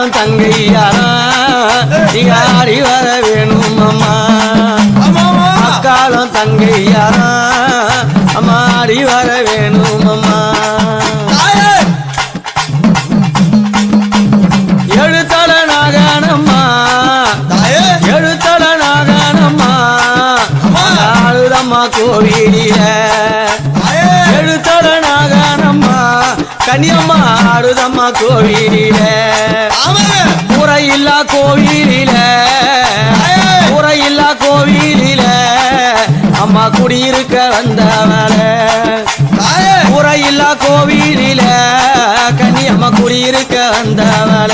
அக்காலும் தங்கையாரா நீங்க ஆடி வர வேணும் அம்மா அக்காலும் தங்கையாரா அம்மா ஆடி வர வேணும் அம்மா எழுத்தல நாகனம்மா எழுத்தல நாகனம்மா ஆளுதம்மா கோவிலில எழுத்தல நாகனம்மா கன்னியம்மா ஆடுதம்மா கோவிலில முறையில்லா கோவிலில முறையில்லா கோவிலில அம்மா குடியிருக்க வந்தவள முறையில்லா கோவிலில கன்னியம்மா குடியிருக்க வந்தவள